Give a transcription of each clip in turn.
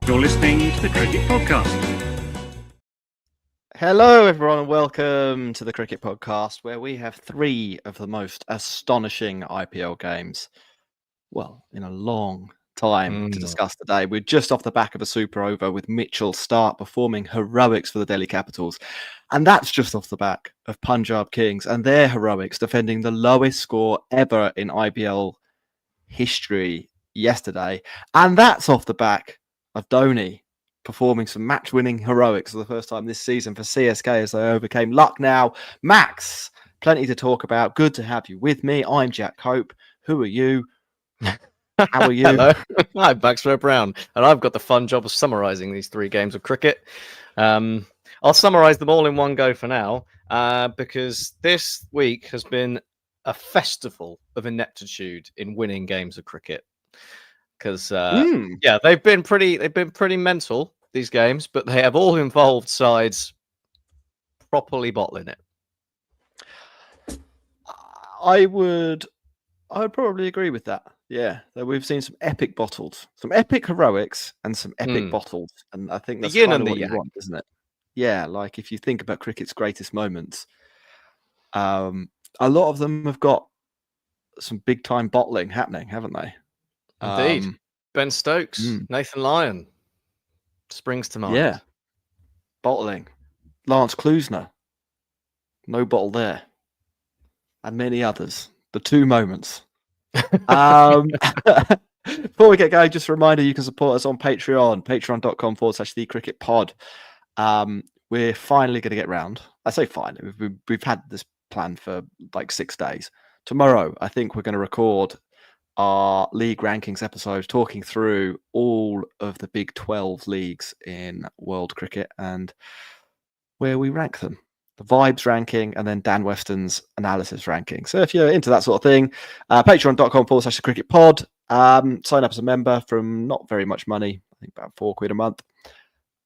You're listening to the Cricket Podcast. Hello, everyone, and welcome to the Cricket Podcast, where we have three of the most astonishing IPL games, well, in a long time to discuss today. We're just off the back of a super over with Mitchell Starc performing heroics for the Delhi Capitals. And that's just off the back of Punjab Kings and their heroics defending the lowest score ever in IPL history yesterday. And that's off the back of Dhoni performing some match-winning heroics for the first time this season for CSK as they overcame Lucknow. Max, plenty to talk about. Good to have you with me. I'm Jack Hope. Who are you? How are you? Hello, I'm Maxwell Brown, and I've got the fun job of summarising these three games of cricket. I'll summarise them all in one go for now, because this week has been a festival of ineptitude in winning games of cricket. Because they've been pretty mental, these games, but they have all involved sides properly bottling it. I would probably agree with that. Yeah, that we've seen some epic bottles, some epic heroics, and some epic bottles, and I think that's kind of what you want, isn't it? Yeah, like if you think about cricket's greatest moments, a lot of them have got some big time bottling happening, haven't they? Indeed. Ben Stokes, Nathan Lyon springs to mind. Yeah. Bottling. Lance Klusner. No bottle there. And many others. The two moments. Before we get going, just a reminder, you can support us on Patreon, patreon.com/the Cricket Pod. We're finally going to get round. I say finally. We've had this plan for like 6 days. Tomorrow, I think we're going to record our league rankings episode, talking through all of the big 12 leagues in world cricket and where we rank them. The vibes ranking and then Dan Weston's analysis ranking. So if you're into that sort of thing, patreon.com/the Cricket Pod. Sign up as a member from not very much money. I think about £4 a month.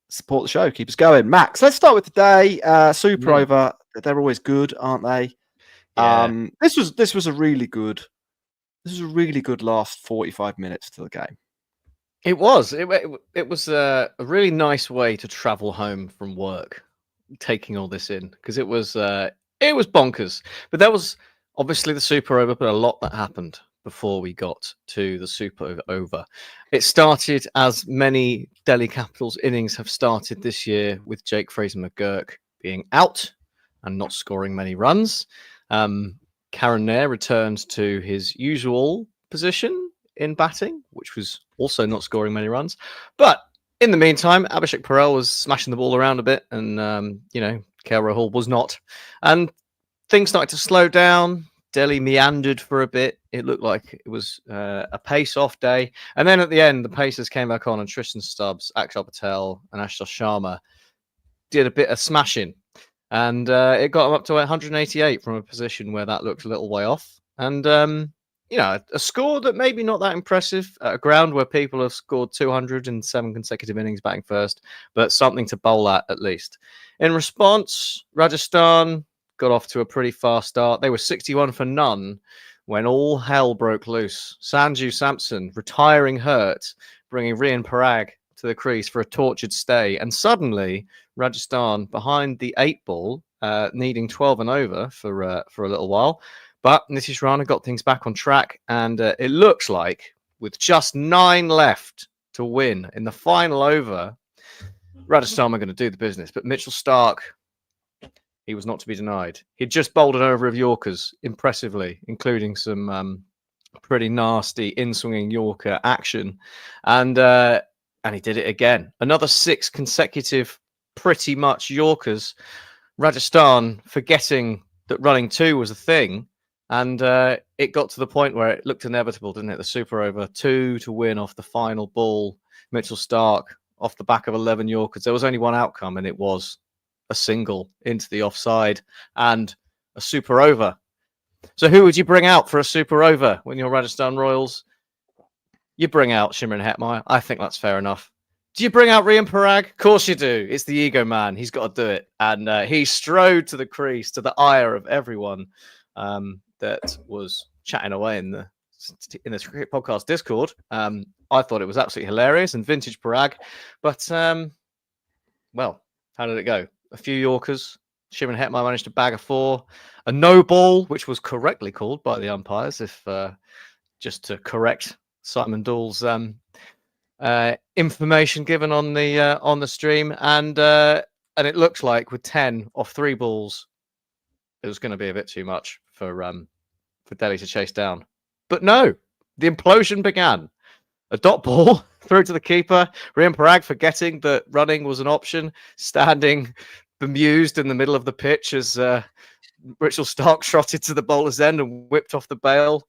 Support the show. Keep us going. Max, let's start with today. Super over. They're always good, aren't they? Yeah. This was a really good last 45 minutes to the game. It was. It was a really nice way to travel home from work, taking all this in, because it was bonkers. But that was obviously the super over, but a lot that happened before we got to the super over. It started as many Delhi Capitals innings have started this year, with Jake Fraser-McGurk being out and not scoring many runs. Karen Nair returned to his usual position in batting, which was also not scoring many runs. But in the meantime, Abhishek Parel was smashing the ball around a bit, and KL Rahul was not. And things started to slow down. Delhi meandered for a bit. It looked like it was a pace-off day. And then at the end, the Pacers came back on, and Tristan Stubbs, Akshar Patel, and Ashutosh Sharma did a bit of smashing. And it got them up to 188 from a position where that looked a little way off. And, a score that maybe not that impressive at a ground where people have scored 207 consecutive innings batting first, but something to bowl at least. In response, Rajasthan got off to a pretty fast start. They were 61 for none when all hell broke loose. Sanju Samson retiring hurt, bringing Rian Parag to the crease for a tortured stay. And suddenly, Rajasthan behind the 8-ball, needing 12 and over for a little while. But Nitish Rana got things back on track, and it looks like with just 9 left to win in the final over, Rajasthan are going to do the business. But Mitchell Starc, he was not to be denied. He'd just bowled an over of Yorkers impressively, including some pretty nasty in-swinging Yorker action. And he did it again. Another 6 consecutive pretty much Yorkers. Rajasthan forgetting that running 2 was a thing. And it got to the point where it looked inevitable, didn't it? The super over, 2 to win off the final ball. Mitchell Starc off the back of 11 Yorkers. There was only one outcome, and it was a single into the offside and a super over. So who would you bring out for a super over when you're Rajasthan Royals? You bring out Shimron Hetmeyer. I think that's fair enough. Do you bring out Rian Parag? Of course you do. It's the ego man. He's got to do it. And he strode to the crease to the ire of everyone that was chatting away in the in the Cricket Podcast Discord. I thought it was absolutely hilarious and vintage Parag. But, well, how did it go? A few Yorkers. Shimon Hetmar managed to bag a 4. A no ball, which was correctly called by the umpires, if just to correct Simon Doull's information given on the stream. And it looks like with 10 off 3 balls, it was going to be a bit too much for Delhi to chase down. But no, the implosion began. A dot ball through to the keeper. Rian Parag forgetting that running was an option, standing bemused in the middle of the pitch as Mitchell Starc trotted to the bowler's end and whipped off the bail.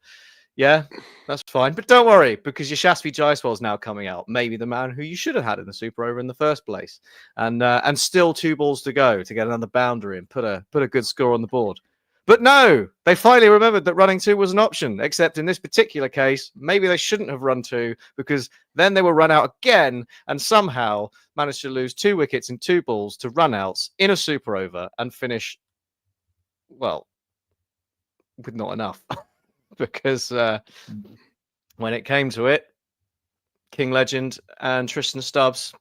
Yeah, that's fine. But don't worry, because Yashasvi Jaiswal's now coming out. Maybe the man who you should have had in the Super Over in the first place. And still 2 balls to go to get another boundary and put a good score on the board. But no, they finally remembered that running 2 was an option, except in this particular case, maybe they shouldn't have run 2 because then they were run out again and somehow managed to lose 2 wickets in 2 balls to run outs in a Super Over and finish, well, with not enough. Because when it came to it, King Legend and Tristan Stubbs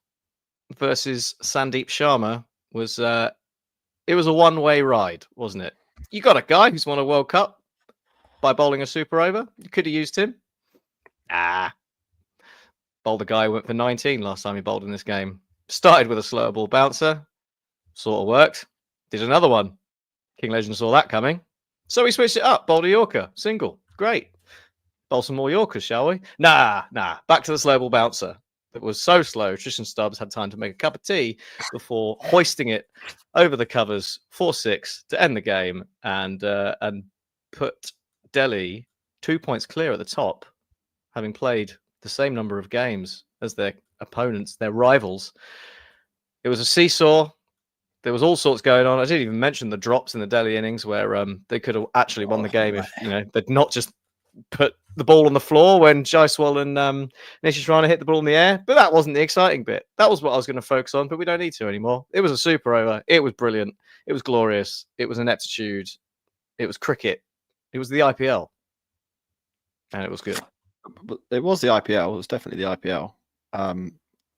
versus Sandeep Sharma was it was a one-way ride, wasn't it? You got a guy who's won a World Cup by bowling a Super Over. You could have used him. Bowled a guy who went for 19 last time he bowled in this game. Started with a slower ball bouncer. Sort of worked. Did another one. King Legend saw that coming. So he switched it up. Bowled a Yorker. Single. Great. Bowl some more Yorkers, shall we? Nah. Back to the slow ball bouncer. It was so slow, Tristan Stubbs had time to make a cup of tea before hoisting it over the covers 4-6 to end the game and put Delhi 2 points clear at the top, having played the same number of games as their opponents, their rivals. It was a seesaw. There was all sorts going on. I didn't even mention the drops in the Delhi innings where they could have actually won the game if they'd not just put the ball on the floor when Jaiswal and Nishish Rana hit the ball in the air. But that wasn't the exciting bit. That was what I was going to focus on, but we don't need to anymore. It was a Super Over. It was brilliant. It was glorious. It was ineptitude. It was cricket. It was the IPL. And it was good. But it was the IPL. It was definitely the IPL.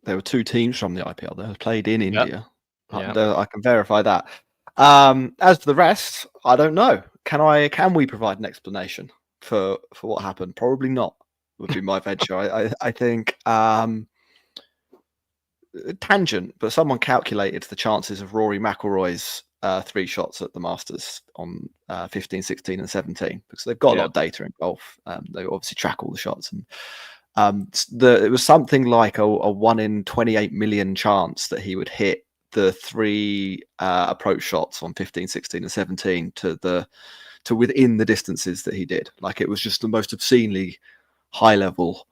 There were 2 teams from the IPL that played in India. Yep. I can verify that. As for the rest, I don't know. Can we provide an explanation for what happened? Probably not, would be my venture. I think tangent, but someone calculated the chances of Rory McIlroy's 3 shots at the Masters on 15, 16 and 17, because they've got a lot of data in golf. They obviously track all the shots, and it was something like a 1 in 28 million chance that he would hit the 3 approach shots on 15, 16 and 17 to within the distances that he did. Like, it was just the most obscenely high level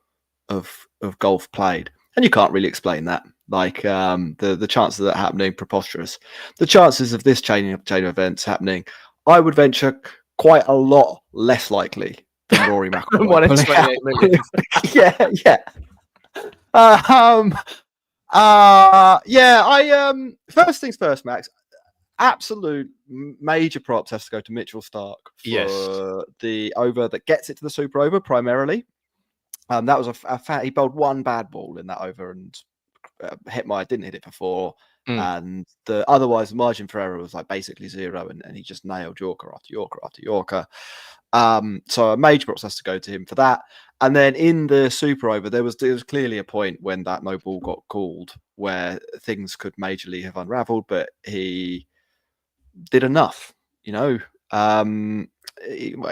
of golf played. And you can't really explain that. Like, the chances of that happening, preposterous. The chances of this chain of events happening, I would venture quite a lot less likely than Rory McIlroy. 1 in 28 million. First things first, Max. Absolute major props has to go to Mitchell Starc for the over that gets it to the Super Over primarily. That was he bowled 1 bad ball in that over, and Hetmar didn't hit it for 4. And otherwise the margin for error was like basically 0, and he just nailed Yorker after Yorker after Yorker. So a major props has to go to him for that. And then in the Super Over, there was clearly a point when that no ball got called where things could majorly have unravelled, but he did enough, He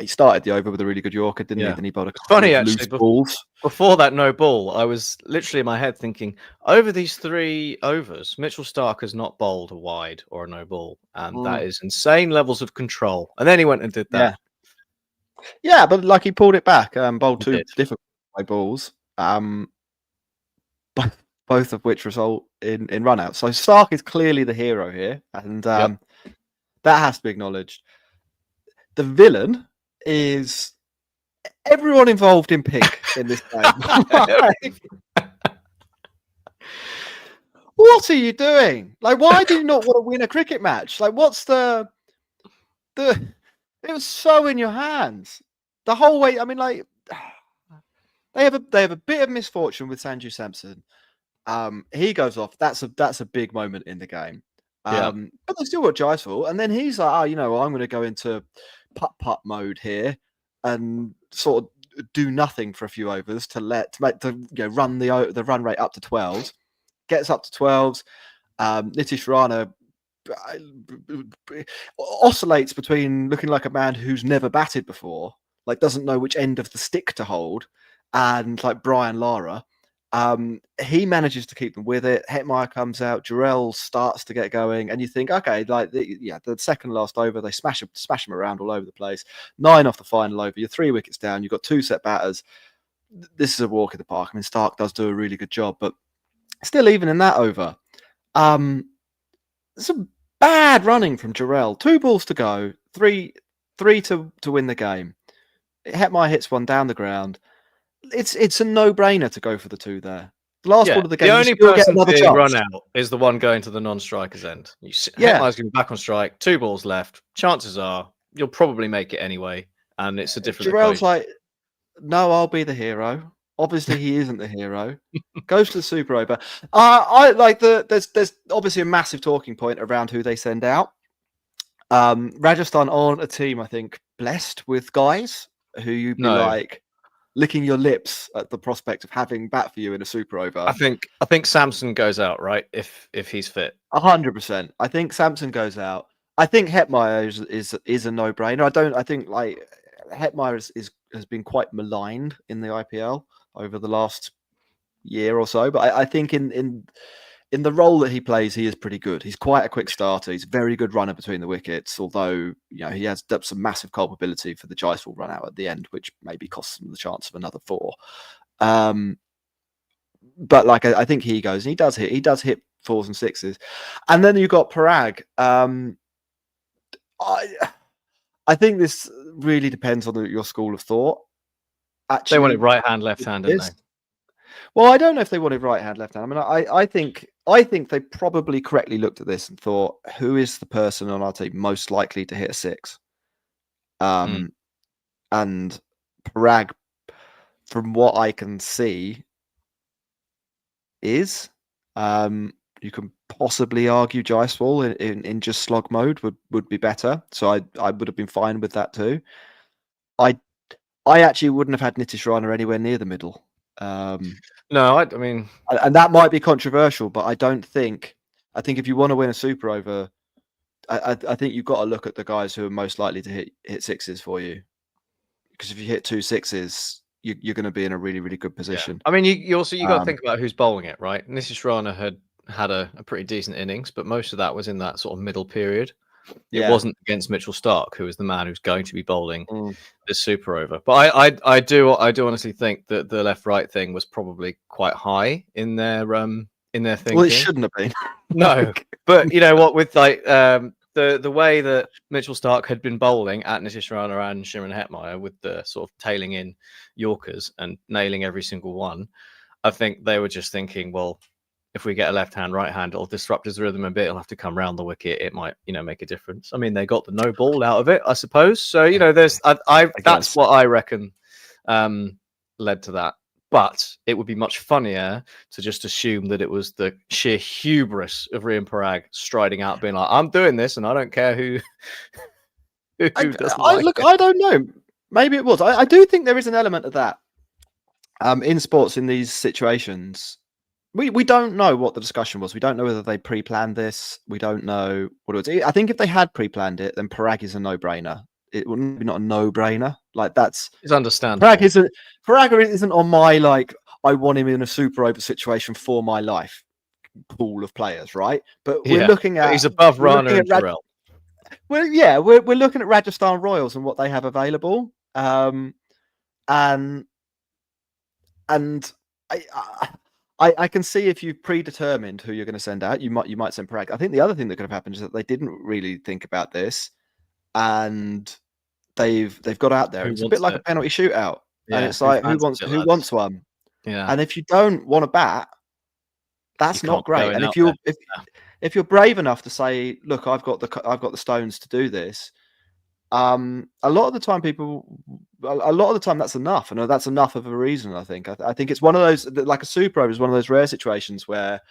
started the over with a really good Yorker, didn't he? Then he bowled a couple of loose balls. Before that no ball, I was literally in my head thinking, over these 3 overs, Mitchell Starc has not bowled a wide or a no ball, and that is insane levels of control. And then he went and did that. Yeah, but like he pulled it back, bowled 2 difficult balls, both of which result in run-outs. So Starc is clearly the hero here, and that has to be acknowledged. The villain is everyone involved in pink in this game. What are you doing? Like, why do you not want to win a cricket match? Like, what's the it was so in your hands the whole way. I mean, like, They have a bit of misfortune with Sanju Samson. He goes off. That's a big moment in the game. Yeah. But they still got Jaiswal, and then he's like, I'm going to go into putt mode here and sort of do nothing for a few overs to run the run rate up to 12s. Gets up to 12s. Nitish Rana oscillates between looking like a man who's never batted before, like doesn't know which end of the stick to hold, and like Brian Lara. He manages to keep them with it. Hetmeyer comes out, Jarrell starts to get going, and you think, okay, the second last over, they smash him around all over the place. 9 off the final over, you're 3 wickets down, you've got 2 set batters. This is a walk in the park. I mean, Starc does do a really good job, but still, even in that over, some bad running from Jarrell. 2 balls to go, three to win the game. Hetmeyer hits one down the ground. It's a no-brainer to go for the 2 there. The last ball of the game, the only you person get another being chance. run out is the one going to the non-striker's end. Hetmeyer's going to be back on strike, 2 balls left. Chances are you'll probably make it anyway, and it's a different Jarrell's approach. like, no, I'll be the hero. Obviously, he isn't the hero. Goes to the super over. I like there's obviously a massive talking point around who they send out. Rajasthan aren't a team, I think, blessed with guys who you'd be like licking your lips at the prospect of having bat for you in a super over. I think Samson goes out, right? If he's fit. 100%. I think Samson goes out. I think Hetmeyer is a no-brainer. I think like Hetmeyer has been quite maligned in the IPL over the last year or so, but I think in the role that he plays, he is pretty good. He's quite a quick starter. He's a very good runner between the wickets, although he has some massive culpability for the Jaiswal run out at the end, which maybe costs him the chance of another 4. But like I think he goes, and he does hit 4s and 6s, and then you've got Parag. I think this really depends on your school of thought. Actually, they want it right hand, left hand, didn't they? Well, I don't know if they wanted right hand, left hand. I mean, I think they probably correctly looked at this and thought, who is the person on our team most likely to hit a 6? And Parag, from what I can see, is you can possibly argue Jaiswal in just slog mode would be better. So I would have been fine with that too. I actually wouldn't have had Nitish Rana anywhere near the middle. No, I mean, and that might be controversial, but I think if you want to win a super over, I think you've got to look at the guys who are most likely to hit 6s for you, because if you hit 2 6s, you're going to be in a really, really good position. Yeah. I mean, you also got to think about who's bowling it, right? Nitish Rana had a pretty decent innings, but most of that was in that sort of middle period. It wasn't against Mitchell Starc, who is the man who's going to be bowling this super over. But I do honestly think that the left-right thing was probably quite high in their thinking. Well, it shouldn't have been. No, but you know what? With like the way that Mitchell Starc had been bowling at Nitish Rana and Shimron Hetmeyer with the sort of tailing in Yorkers and nailing every single one, I think they were just thinking, well, if we get a left hand, right hand, it'll disrupt his rhythm a bit. It'll have to come round the wicket. It might, make a difference. I mean, they got the no ball out of it, I suppose. So, there's, that's what I reckon led to that. But it would be much funnier to just assume that it was the sheer hubris of Rian Parag striding out, being like, I'm doing this and I don't care who doesn't like it. I don't know. Maybe it was. I do think there is an element of that in sports in these situations. We don't know what the discussion was. We don't know whether they pre-planned this. We don't know what it was. I think if they had pre-planned it, then Parag is a no-brainer. It wouldn't be not a no-brainer. Like it's understandable. Parag isn't on my I want him in a super over situation for my life pool of players, right? But we're looking at he's above Rana and Jarrell. We're looking at Rajasthan Royals and what they have available. And I can see if you've predetermined who you're going to send out, you might send Parag. I think the other thing that could have happened is that they didn't really think about this, and they've got out there. It's a bit like a penalty shootout, and it's like who wants one? Yeah. And if you don't want to bat, that's not great. And if you're brave enough to say, look, I've got the stones to do this, a lot of the time that's enough, and that's enough of a reason. I think it's one of those, like a super over is one of those rare situations where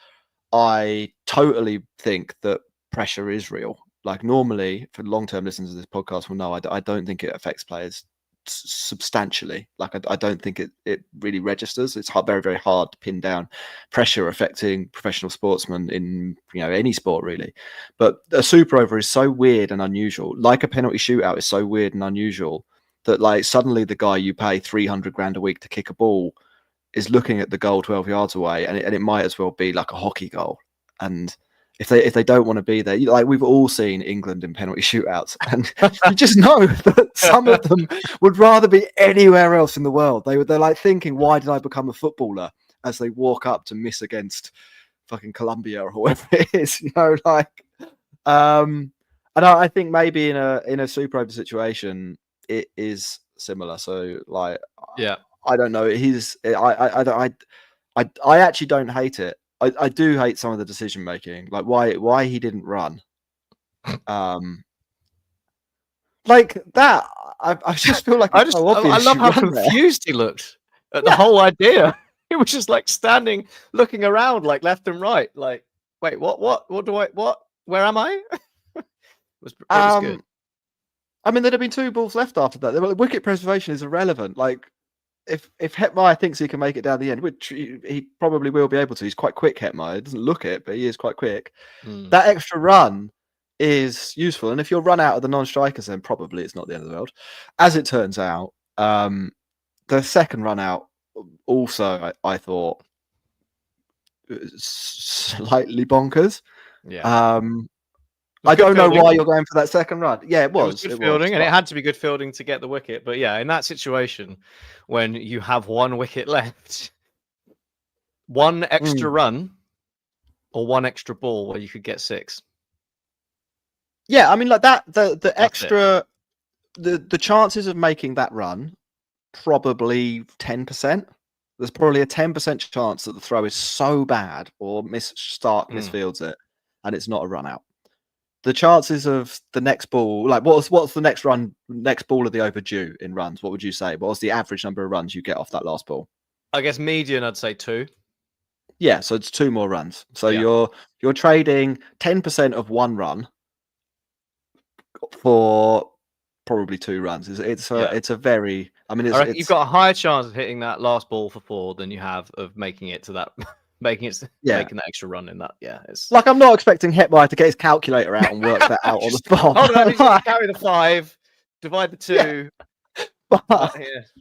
I totally think that pressure is real. Like normally, for long-term listeners of this podcast will know, I don't think it affects players substantially. Like I don't think it really registers. It's very, very hard to pin down pressure affecting professional sportsmen in any sport really. But a super over is so weird and unusual. Like a penalty shootout is so weird and unusual that like suddenly the guy you pay 300 grand a week to kick a ball is looking at the goal 12 yards away, and it might as well be like a hockey goal. And if they don't want to be there, like we've all seen England in penalty shootouts, and you just know that some of them would rather be anywhere else in the world. They're like thinking, why did I become a footballer? As they walk up to miss against fucking Colombia or whoever it is, like. And I think maybe in a super over situation, it is similar. So like, yeah, I don't know. I actually don't hate it. I do hate some of the decision making, like why he didn't run, like that. I just feel like I love how confused he looked at the whole idea. He was just like standing, looking around, like left and right, like, wait, what do I, where am I? it was good. I mean, there'd have been 2 balls left after that. The wicket preservation is irrelevant. Like, if Hetmeyer thinks he can make it down the end, which he probably will be able to, he's quite quick, Hetmeyer. He doesn't look it, but he is quite quick. That extra run is useful. And if you're run out of the non-strikers, then probably it's not the end of the world. As it turns out, the second run out also, I thought, slightly bonkers. Yeah. I don't know why you're going for that second run. Yeah, it was good fielding, and it had to be good fielding to get the wicket. But yeah, in that situation, when you have 1 wicket left, 1 extra run or 1 extra ball where you could get 6. Yeah, I mean, like that. The extra, the chances of making that run probably 10%. There's probably a 10% chance that the throw is so bad or Starc misfields it, and it's not a run out. The chances of the next ball, like what's the next ball of the overdue in runs? What would you say? What was the average number of runs you get off that last ball? I guess median, I'd say 2. Yeah, so it's 2 more runs. So you're trading 10% of 1 run for probably 2 runs. It's a very. I mean, you've got a higher chance of hitting that last ball for 4 than you have of making it to that. making that extra run in that. Yeah, it's like I'm not expecting Hetmeyer to get his calculator out and work that out on the spot. Hold on, he's going to carry the 5, divide the 2. Yeah.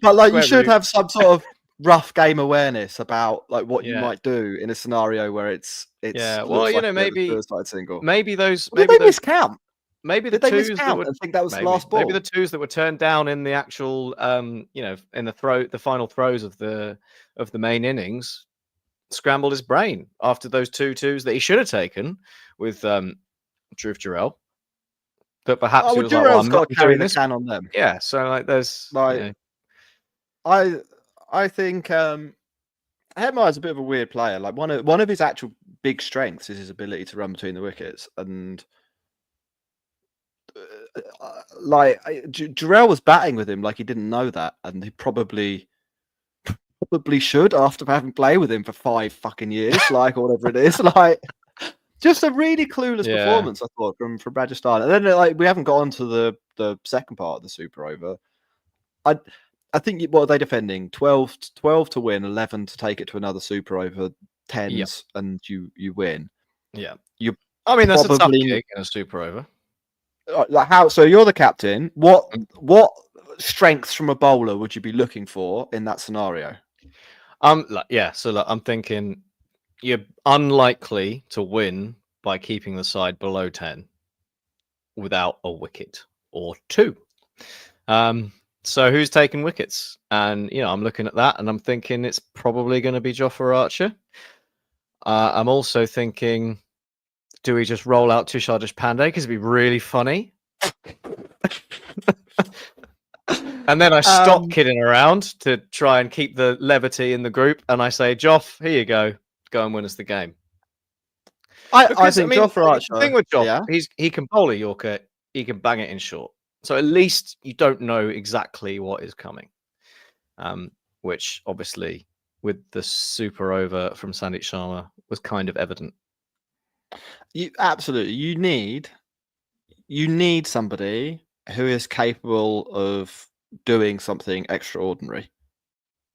But like you should have some sort of rough game awareness about like what you might do in a scenario where it's well, maybe those they miscount. Maybe the 2s that would think that was the last ball. Maybe the 2s that were turned down in the actual in the final throws of the main innings scrambled his brain after those 2 2s that he should have taken with Dhruv Jurel. But perhaps he was like, well, I'm not doing this. Can on them. Yeah, so like there's like I think Hetmeyer's a bit of a weird player. Like one of his actual big strengths is his ability to run between the wickets, and like Jurel was batting with him like he didn't know that, and he probably should after having played with him for 5 fucking years, like or whatever it is. Like just a really clueless performance, I thought, from Rajasthan. And then like we haven't got on to the second part of the super over. I think what are they defending? 12 to win, 11 to take it to another super over, 10s, and you win. Yeah, I mean that's a tough gig in a super over. Like how? So you're the captain. What strengths from a bowler would you be looking for in that scenario? So I'm thinking you're unlikely to win by keeping the side below 10 without a wicket or 2. So who's taking wickets? And I'm looking at that and I'm thinking it's probably going to be Jofra Archer. I'm also thinking, do we just roll out Tushar Deshpande because it'd be really funny? And then I stop kidding around to try and keep the levity in the group, and I say, Joff, here you go and win us the game. I think Jofra Archer. The thing with Joff, he can bowl a Yorker, he can bang it in short. So at least you don't know exactly what is coming, which obviously with the super over from Sandeep Sharma was kind of evident. Absolutely. You need somebody who is capable of doing something extraordinary.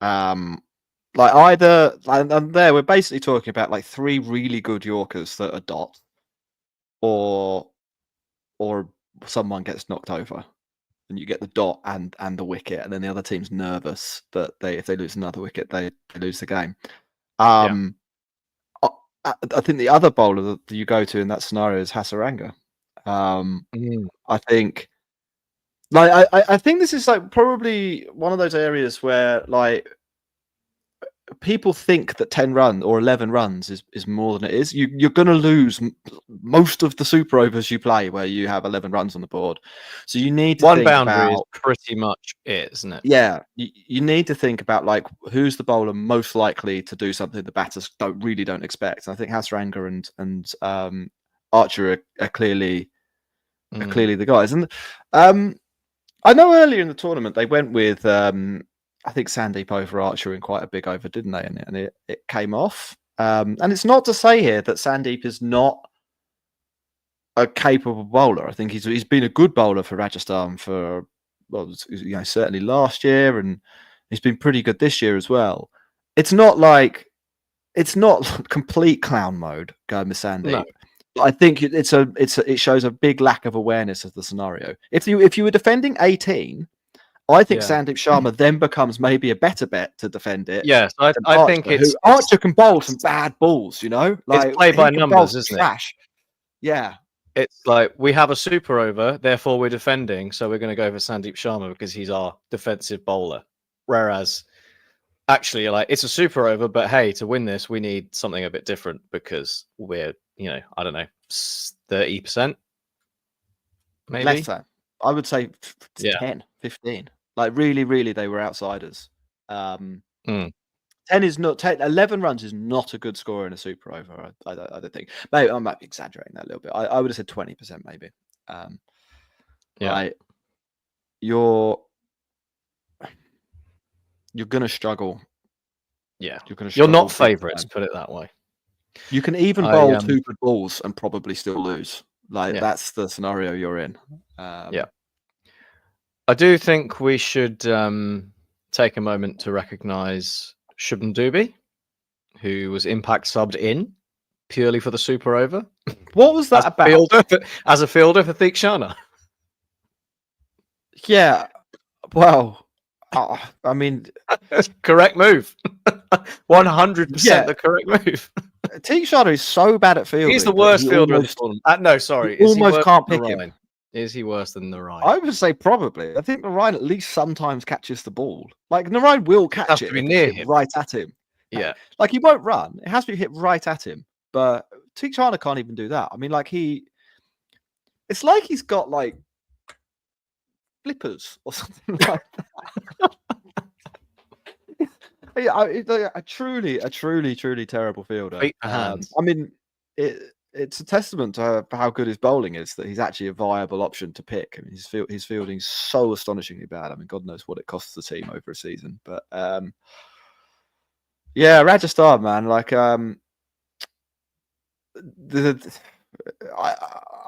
Like either, and there we're basically talking about like 3 really good Yorkers that are dots, or someone gets knocked over, and you get the dot and the wicket, and then the other team's nervous that if they lose another wicket, they lose the game. I think the other bowler that you go to in that scenario is Hasaranga. I think, like, I think this is like probably one of those areas where like people think that 10 runs or 11 runs is more than it is. You're going to lose most of the super overs you play where you have 11 runs on the board. So you need to One think boundary about, is pretty much it, isn't it? yeah, you need to think about like who's the bowler most likely to do something the batters don't expect. And I think Hasranga and Archer are clearly the guys. And I know earlier in the tournament they went with I think Sandeep over Archer in quite a big over, didn't they? And it came off. And it's not to say here that Sandeep is not a capable bowler. I think he's been a good bowler for Rajasthan for, well, certainly last year, and he's been pretty good this year as well. It's not complete clown mode going with Sandeep. No. I think it shows a big lack of awareness of the scenario. If you were defending 18, I think Sandeep Sharma then becomes maybe a better bet to defend it. Yes, I think Archer can bowl some bad balls, like it's play by numbers, isn't trash. Yeah. It's like we have a super over, therefore we're defending, so we're going to go for Sandeep Sharma because he's our defensive bowler. Whereas actually, like, it's a super over, but hey, to win this, we need something a bit different because we're, I don't know, 30%? Maybe? Less than. I would say 10, 15. Like, really, they were outsiders. 10 is not 10. 11 runs is not a good score in a super over. I don't think. Maybe I might be exaggerating that a little bit. I would have said 20%, maybe. Like, you're gonna struggle. Yeah, you're gonna. You're not favourites, put it that way. You can even bowl 2 good balls and probably still lose. Like, that's the scenario you're in. I do think we should take a moment to recognise Shubman Dubey, who was impact subbed in purely for the super over. What was that about? As a fielder for Theekshana. Yeah, well, I mean, correct move. 100% the correct move. Theekshana is so bad at fielding. He's the worst fielder in the tournament. No, sorry. Almost can't pick him. Is he worse than Narayan? I would say probably. I think Narayan at least sometimes catches the ball. Like, Narayan will catch it, near him, right at him. Yeah, like, he won't run. It has to be hit right at him. But Theekshana can't even do that. I mean, like, it's like he's got like flippers or something like that. A truly terrible fielder. I mean, it's a testament to how good his bowling is that he's actually a viable option to pick. I mean, his fielding's so astonishingly bad. I mean, God knows what it costs the team over a season. But Rajasthan, man, like I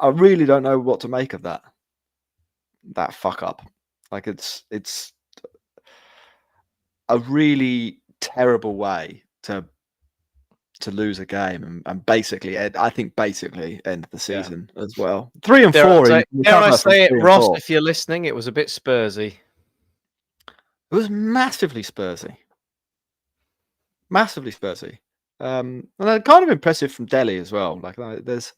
really don't know what to make of that fuck up. Like, it's a really terrible way to lose a game and basically, I think, end the season as well. 3 and 4. Dare I say it, Ross? If you're listening, it was a bit Spursy. It was massively Spursy. And kind of impressive from Delhi as well. Like, there's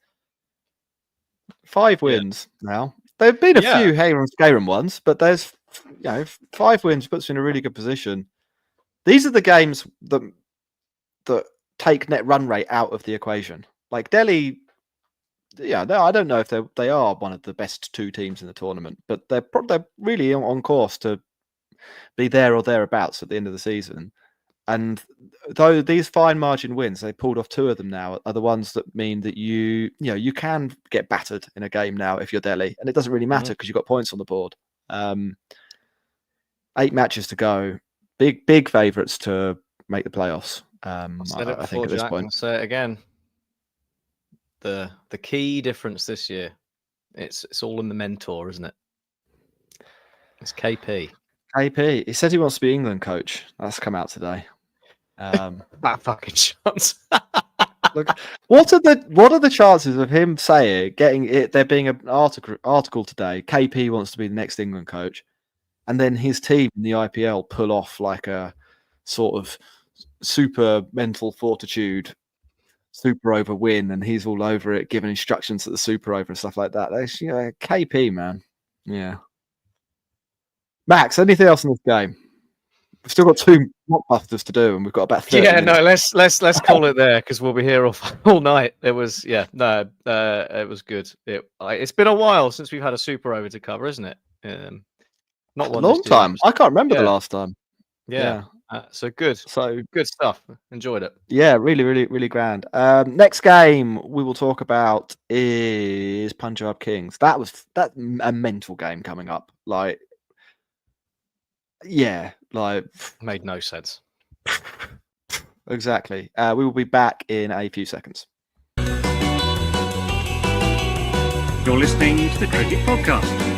5 wins now. There've been a few Hayram and Scarum ones, but there's 5 wins puts you in a really good position. These are the games that take net run rate out of the equation. Like, Delhi, I don't know if they are one of the best 2 teams in the tournament, but they're really on course to be there or thereabouts at the end of the season. And though these fine margin wins, they pulled off 2 of them now, are the ones that mean that you can get battered in a game now if you're Delhi, and it doesn't really matter because you've got points on the board. 8 matches to go. Big favourites to make the playoffs. I said it I think before, at this Jack. point. I'll say it again. The key difference this year, it's all in the mentor, isn't it? It's KP. KP. He said he wants to be England coach. That's come out today. That fucking chance. Look, what are the chances of him saying there being an article today? KP wants to be the next England coach, and then his team in the IPL pull off like a sort of super mental fortitude super over win, and he's all over it, giving instructions at the super over and stuff like that. That's, KP, man. Yeah. Max, anything else in this game? We've still got 2 mockbusters to do, and we've got about 30 minutes. No, let's call it there because we'll be here all night. It was it was good. It's been a while since we've had a super over to cover, isn't it? Not one a long time. I can't remember the last time. Yeah. So good. So good stuff. Enjoyed it. Yeah, really, really, really grand. Next game we will talk about is Punjab Kings. That a mental game coming up. Made no sense. Exactly. We will be back in a few seconds. You're listening to the Cricket Podcast.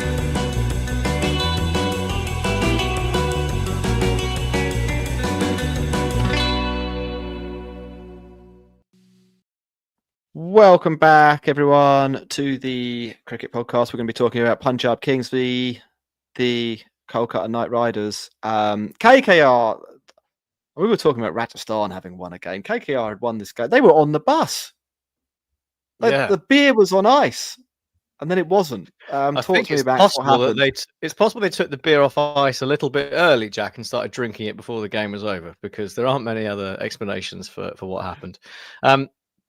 Welcome back, everyone, to the Cricket Podcast. We're going to be talking about Punjab Kings v the Kolkata Knight Riders. KKR, we were talking about Rajasthan having won a game. KKR had won this game. They were on the bus. The beer was on ice, and then it wasn't. I think it's possible it's possible they took the beer off ice a little bit early, Jack, and started drinking it before the game was over, because there aren't many other explanations for what happened.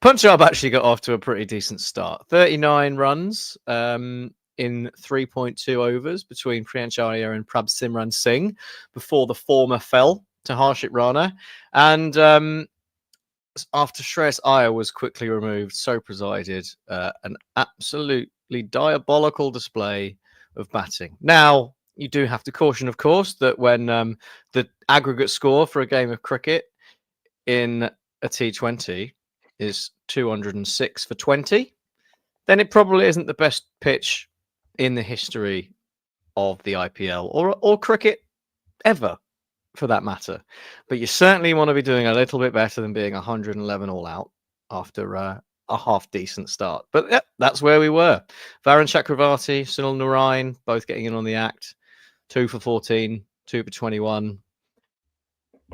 Punjab actually got off to a pretty decent start. 39 runs in 3.2 overs between Priyancharya and Prab Simran Singh before the former fell to Harshit Rana. And after Shreyas Iyer was quickly removed, so presided an absolutely diabolical display of batting. Now, you do have to caution, of course, that when the aggregate score for a game of cricket in a T20 is 206 for 20, then it probably isn't the best pitch in the history of the IPL or cricket ever, for that matter. But you certainly want to be doing a little bit better than being 111 all out after a half decent start. But yeah, that's where we were. Varun Chakravarti, Sunil Narine, both getting in on the act. 2 for 14, 2 for 21.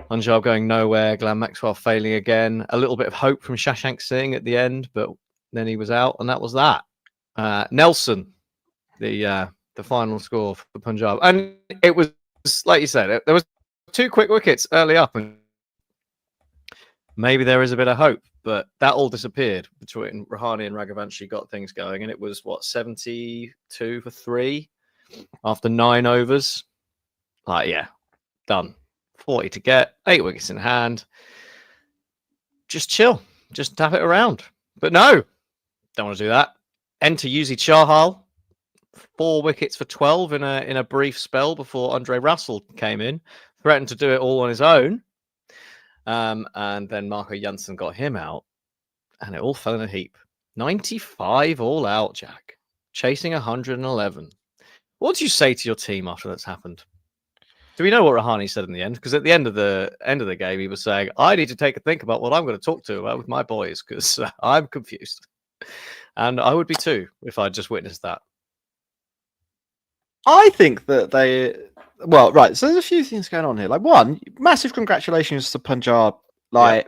Punjab going nowhere. Glenn Maxwell failing again. A little bit of hope from Shashank Singh at the end, but then he was out, and that was that. Nelson, the final score for Punjab, and it was like you said. There was 2 quick wickets early up, and maybe there is a bit of hope, but that all disappeared between Rahane and Raghavanshi got things going, and it was 72 for 3 after 9 overs. Done. 40 to get, 8 wickets in hand. Just chill. Just tap it around. But no, don't want to do that. Enter Yuzi Chahal. 4 wickets for 12 in a brief spell before Andre Russell came in. Threatened to do it all on his own. And then Marco Janssen got him out. And it all fell in a heap. 95 all out, Jack. Chasing 111. What do you say to your team after that's happened? Do we know what Rahane said in the end? Because at the end of the game, he was saying, "I need to take a think about what I'm going to talk to about with my boys because I'm confused," and I would be too if I'd just witnessed that. I think that right. So there's a few things going on here. Like, one, massive congratulations to Punjab. I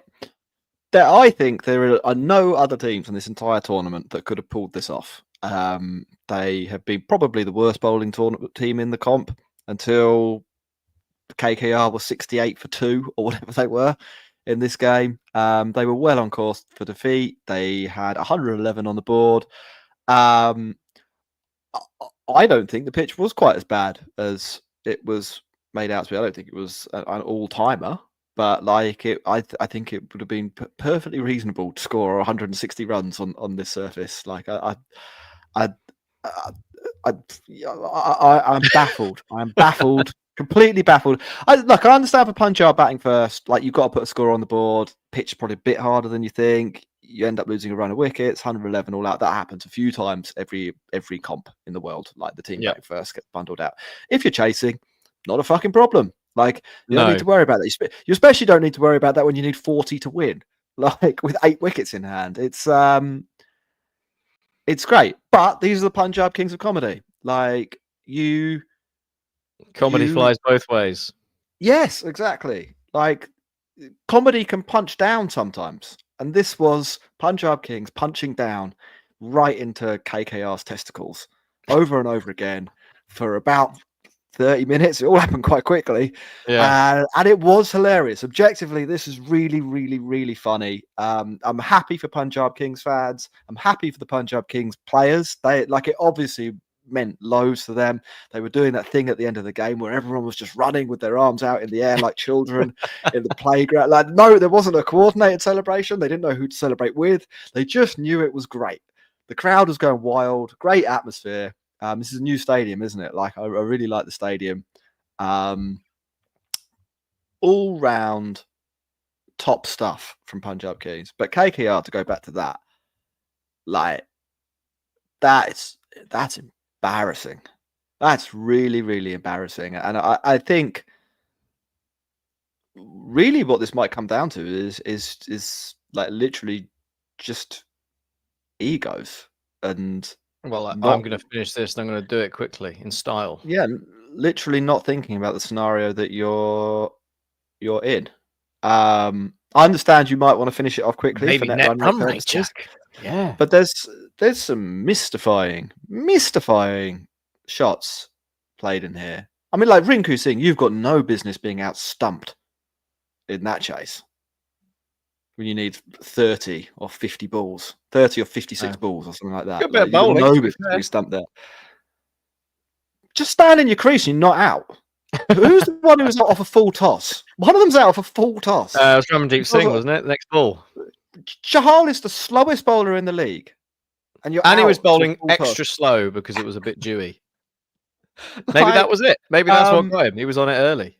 think there are no other teams in this entire tournament that could have pulled this off. They have been probably the worst bowling team in the comp until KKR was 68 for 2 or whatever they were in this game. They were well on course for defeat. They had 111 on the board. I don't think the pitch was quite as bad as it was made out to be. I don't think it was an all-timer, but like I think it would have been perfectly reasonable to score 160 runs on this surface. Like I I'm baffled. I'm baffled, completely baffled. I understand for Punjab batting first. Like you've got to put a score on the board. Pitch probably a bit harder than you think. You end up losing a run of wickets, 111 all out. That happens a few times every comp in the world. Like the team batting first gets bundled out. If you're chasing, not a fucking problem. Like you don't need to worry about that. You especially don't need to worry about that when you need 40 to win. Like with 8 wickets in hand, it's great. But these are the Punjab Kings of comedy. Like comedy flies both ways. Yes, exactly. Like comedy can punch down sometimes. And this was Punjab Kings punching down right into KKR's testicles over and over again for about 30 minutes. It all happened quite quickly. Yeah. And it was hilarious. Objectively, this is really, really, really funny. I'm happy for Punjab Kings fans. I'm happy for the Punjab Kings players. It obviously meant loads to them. They were doing that thing at the end of the game where everyone was just running with their arms out in the air like children in the playground. Like, no, there wasn't a coordinated celebration. They didn't know who to celebrate with. They just knew it was great. The crowd was going wild. Great atmosphere. This is a new stadium, isn't it? Like, I really like the stadium. All round top stuff from Punjab Kings. But KKR, to go back to that, like, that's embarrassing. That's really, really embarrassing. And I think really what this might come down to is like literally just egos and well, I'm going to finish this and I'm going to do it quickly in style. Yeah, literally not thinking about the scenario that you're in. I understand you might want to finish it off quickly Maybe for net run rate, Jack. Yeah, but there's some mystifying shots played in here. I mean, like Rinku Singh, you've got no business being out stumped in that chase when you need 30 or 50 balls, 30 or 56 balls or something like that. Good bit of you've got bowling, no to be business fair. being stumped there. Just stand in your crease and you're not out. Who's the one who's out off a full toss? One of them's out off a full toss. It was Ramandeep Singh, wasn't it? Next ball. Chahal is the slowest bowler in the league. And he was bowling extra slow because it was a bit dewy. Maybe that was it. Maybe that's what got him. He was on it early.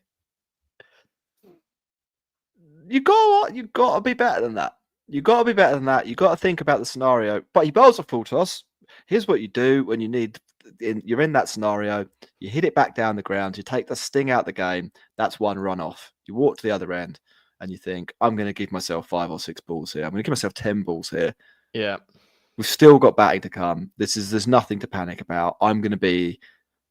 You got to be better than that. You got to be better than that. You got to think about the scenario. But he bowls a full toss. Here's what you do when you need. You're in that scenario. You hit it back down the ground. You take the sting out the game. That's one run off. You walk to the other end, and you think, "I'm going to give myself 5 or 6 balls here. I'm going to give myself 10 balls here." Yeah, we've still got batting to come. There's nothing to panic about. I'm going to be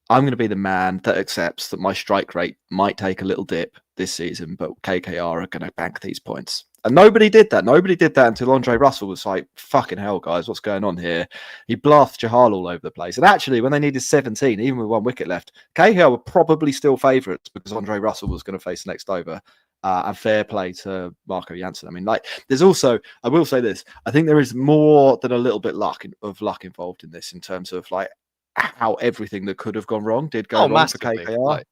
the man that accepts that my strike rate might take a little dip this season, but KKR are going to bank these points. And nobody did that. Nobody did that until Andre Russell was like, fucking hell, guys, what's going on here? He bluffed Chahal all over the place. And actually, when they needed 17, even with 1 wicket left, KKR were probably still favourites because Andre Russell was going to face the next over. And fair play to Marco Jansen. I mean, like, there's also, I will say this, I think there is more than a little bit of luck involved in this in terms of like how everything that could have gone wrong did go wrong for KKR.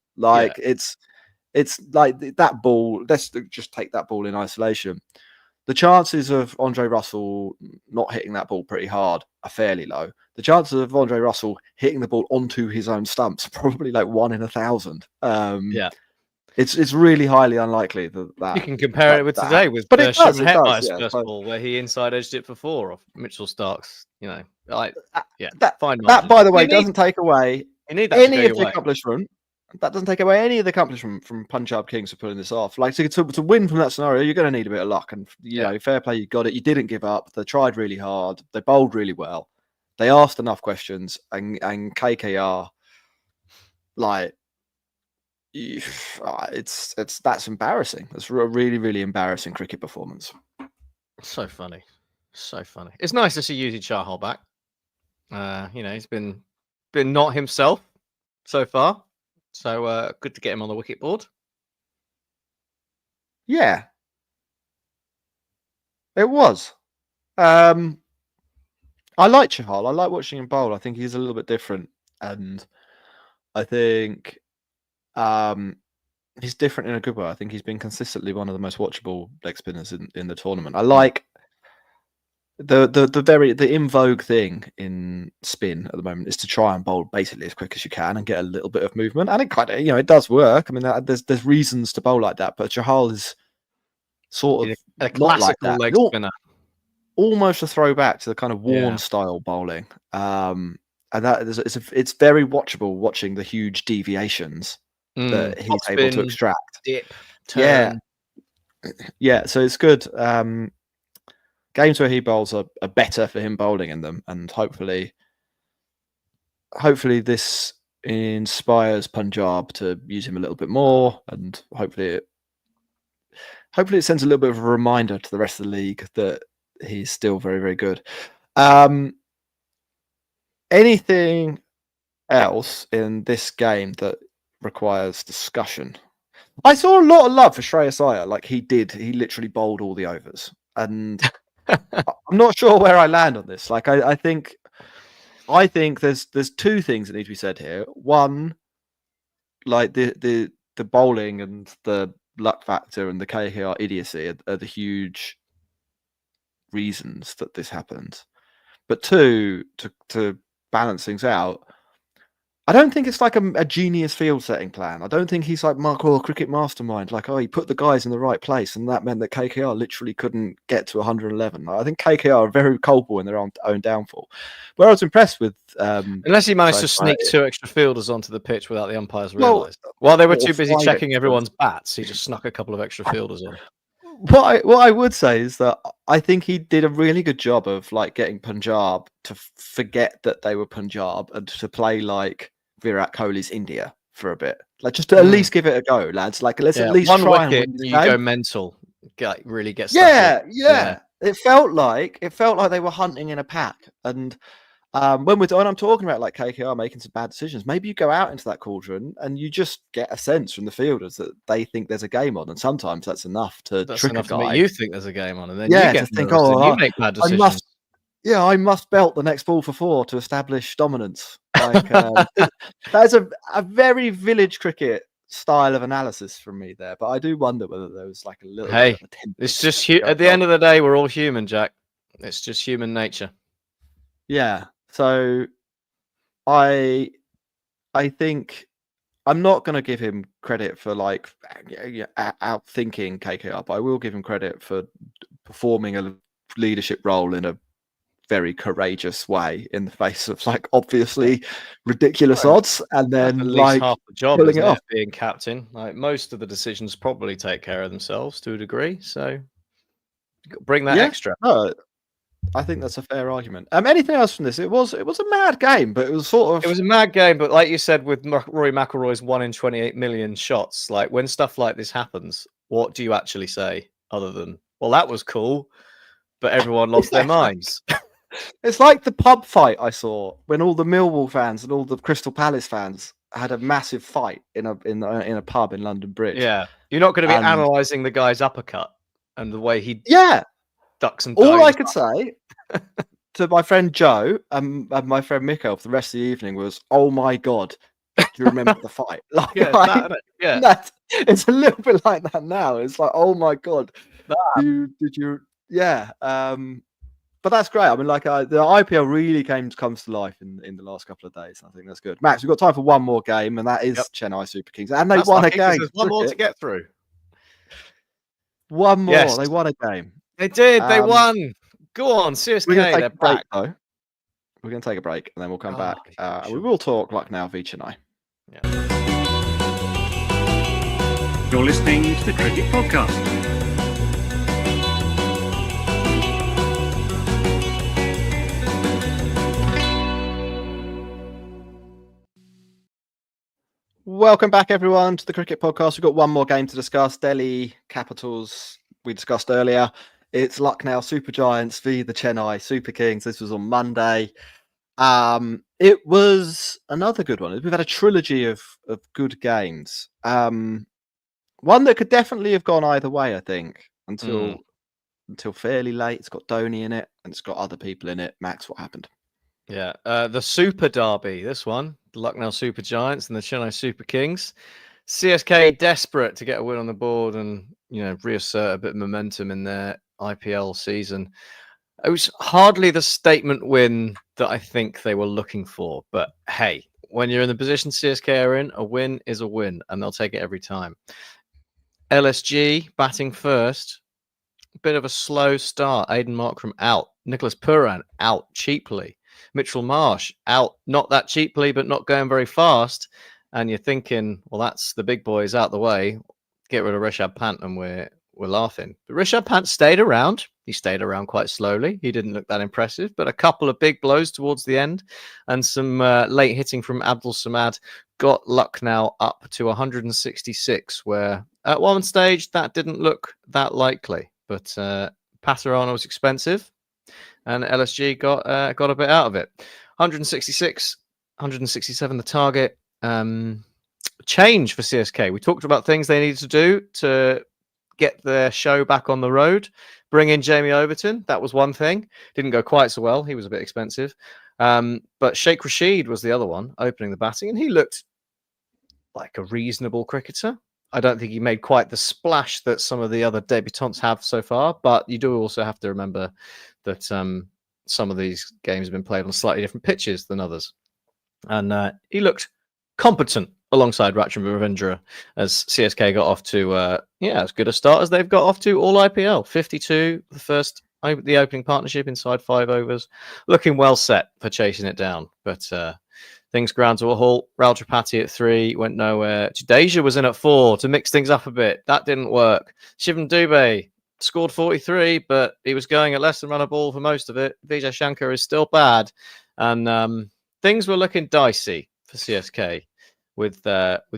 It's like that ball. Let's just take that ball in isolation. The chances of Andre Russell not hitting that ball pretty hard are fairly low. The chances of Andre Russell hitting the ball onto his own stumps are probably like 1 in 1,000. Yeah, it's really highly unlikely that you can compare it with today with Shubman Hetmeyer's first ball where he inside edged it for 4 off Mitchell Starc's. You know, like that fine. That, by the way, doesn't take away any of the accomplishment. That doesn't take away any of the accomplishment from Punjab Kings for pulling this off. Like to win from that scenario, you're going to need a bit of luck. And you know, fair play, you got it. You didn't give up. They tried really hard. They bowled really well. They asked enough questions, and KKR, like, that's embarrassing. That's a really, really embarrassing cricket performance. So funny, so funny. It's nice to see Yuzi Chahal back. You know, he's been not himself so far. So good to get him on the wicket board. Yeah, it was. I like Chahal. I like watching him bowl. I think he's a little bit different, and I think he's different in a good way. I think he's been consistently one of the most watchable leg spinners in the tournament. I like the in vogue thing in spin at the moment is to try and bowl basically as quick as you can and get a little bit of movement, and it kind of it does work. I mean, there's reasons to bowl like that, but Chahal is sort of a not classical like that. leg spinner. Almost a throwback to the kind of Warren style bowling, and that it's very watchable watching the huge deviations that he's able to extract. Dip, turn. Yeah. So it's good. Games where he bowls are better for him bowling in them, and hopefully this inspires Punjab to use him a little bit more, and hopefully it sends a little bit of a reminder to the rest of the league that he's still very, very good. Anything else in this game that requires discussion? I saw a lot of love for Shreyas Iyer. Like he literally bowled all the overs, and I'm not sure where I land on this. Like I think there's two things that need to be said here. One, like the bowling and the luck factor and the KKR idiocy are the huge reasons that this happened. But two, to balance things out, I don't think it's like a genius field setting plan. I don't think he's like Mark Royal cricket mastermind. Like, he put the guys in the right place, and that meant that KKR literally couldn't get to 111. I think KKR are very culpable in their own downfall. Where I was impressed with, unless he managed to sneak 2 extra fielders onto the pitch without the umpires realised. While they were too busy checking everyone's bats, he just snuck a couple of extra fielders in. What I would say is that I think he did a really good job of like getting Punjab to forget that they were Punjab and to play like Virat Kohli's India for a bit. Like just to at least give it a go, lads. Like let's at least try and win this you game. Go mental. Really get stuck yeah. It felt like they were hunting in a pack. And when I'm talking about like KKR making some bad decisions, maybe you go out into that cauldron and you just get a sense from the fielders that they think there's a game on, and sometimes that's enough to trick a guy. You think there's a game on, and then you get to think, you make bad decisions. I must belt the next ball for 4 to establish dominance. Like that's a very village cricket style of analysis from me there, but I do wonder whether there was like a little. Hey, it's just at the end of the day, we're all human, Jack. It's just human nature. Yeah. So I think I'm not going to give him credit for like outthinking KKR, but I will give him credit for performing a leadership role in a very courageous way in the face of like obviously ridiculous odds, and then at least like half the job pulling it off. Being captain. Like most of the decisions probably take care of themselves to a degree, so bring that extra. I think that's a fair argument. Anything else from this? It was a mad game, but it was a mad game, but like you said, with Rory McIlroy's 1 in 28 million shots, like when stuff like this happens, what do you actually say other than, well, that was cool, but everyone lost their minds? It's like the pub fight I saw when all the Millwall fans and all the Crystal Palace fans had a massive fight in a pub in London Bridge. Yeah, you're not going to be analysing the guy's uppercut and the way he ducks and all I could say to my friend Joe and my friend Miko for the rest of the evening was, "Oh my god, do you remember the fight?" Like, it's a little bit like that now. It's like, "Oh my god, did you?" Yeah. But that's great. I mean, like the IPL really comes to life in the last couple of days. I think that's good. Max, we've got time for one more game, and that is Chennai Super Kings, and they won a game. There's one more to get through. One more. Yes. They won a game. They did. They won. Go on, CSK. They're back. Though. We're going to take a break, and then we'll come back. We will talk Lucknow v Chennai. Yeah. You're listening to the Cricket Podcast. Welcome back, everyone, to the Cricket Podcast. We've got one more game to discuss. Delhi Capitals, we discussed earlier. It's Lucknow Super Giants v the Chennai Super Kings. This was on Monday. It was another good one. We've had a trilogy of good games. One that could definitely have gone either way, I think, until fairly late. It's got Dhoni in it, and it's got other people in it. Max, what happened? Yeah, the Super Derby, this one, the Lucknow Super Giants and the Chennai Super Kings. CSK desperate to get a win on the board and reassert a bit of momentum in their IPL season. It was hardly the statement win that I think they were looking for, but hey, when you're in the position CSK are in, a win is a win, and they'll take it every time. LSG batting first. Bit of a slow start. Aidan Markram out. Nicholas Pooran out cheaply. Mitchell Marsh out, not that cheaply, but not going very fast. And you're thinking, well, that's the big boys out the way. Get rid of Rishabh Pant, and we're laughing. But Rishabh Pant stayed around. He stayed around quite slowly. He didn't look that impressive, but a couple of big blows towards the end and some late hitting from Abdul Samad got Lucknow up to 166, where at one stage that didn't look that likely. But Paterana was expensive, and LSG got a bit out of it. 166, 167 the target. Change for CSK. We talked about things they needed to do to get their show back on the road. Bring in Jamie Overton. That was one thing. Didn't go quite so well. He was a bit expensive. But Sheikh Rashid was the other one, opening the batting, and he looked like a reasonable cricketer. I don't think he made quite the splash that some of the other debutants have so far, but you do also have to remember that some of these games have been played on slightly different pitches than others. And he looked competent alongside Rachin Ravindra as CSK got off to as good a start as they've got off to all IPL. 52, the opening partnership inside 5 overs, looking well set for chasing it down. But things ground to a halt. Raul Tripathi at 3 went nowhere. Jadeja was in at 4 to mix things up a bit. That didn't work. Shivam Dubey scored 43, but he was going at less than run a ball for most of it. Vijay Shankar is still bad, and things were looking dicey for CSK with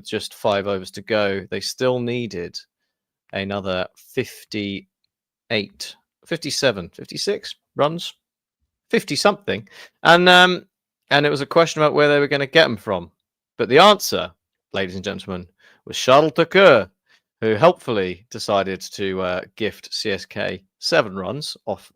just 5 overs to go. They still needed another 58, 57, 56 runs, 50 something, and it was a question about where they were going to get them from. But the answer, ladies and gentlemen, was Shardul Thakur, who helpfully decided to gift CSK 7 runs off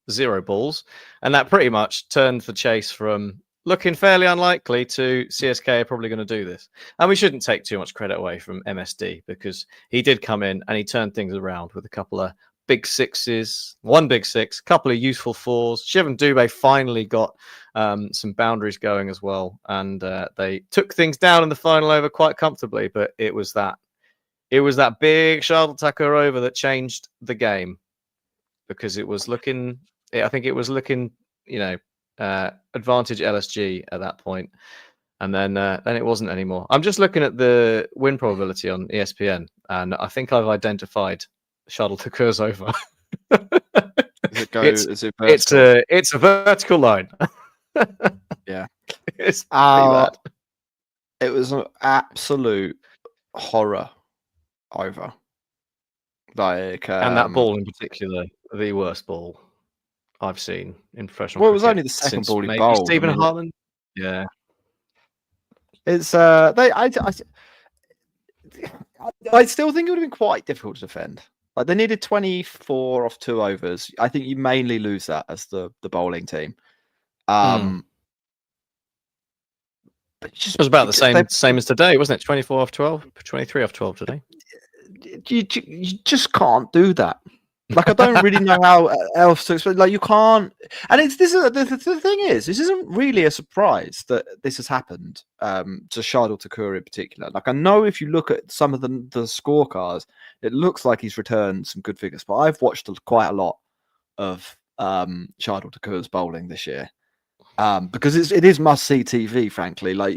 0 balls, and that pretty much turned the chase from looking fairly unlikely to CSK are probably going to do this. And we shouldn't take too much credit away from MSD, because he did come in and he turned things around with a couple of big sixes, 1 big 6, a couple of useful 4s. Shivam Dubey finally got some boundaries going as well, and they took things down in the final over quite comfortably. But it was that big Shardul Thakur over that changed the game, because it was looking, advantage LSG at that point, and then it wasn't anymore. I'm just looking at the win probability on ESPN, and I think I've identified Shardul Thakur's over. It's a vertical line. Yeah, it's bad. It was an absolute horror over. Like, and that ball in particular, the worst ball I've seen in professional. Well, it was only the second ball he bowled. Stephen Hartman. Yeah, it's I still think it would have been quite difficult to defend. Like, they needed 24 off 2 overs. I think you mainly lose that as the bowling team. But it was about the same as today, wasn't it? 24 off 12, 23 off 12 today. You just can't do that. Like, I don't really know how else to explain. Like, you can't. And the thing is, this isn't really a surprise that this has happened to Shardul Thakur in particular. Like, I know if you look at some of the scorecards, it looks like he's returned some good figures. But I've watched quite a lot of Shardul Thakur's bowling this year, because it is must-see TV, frankly. Like,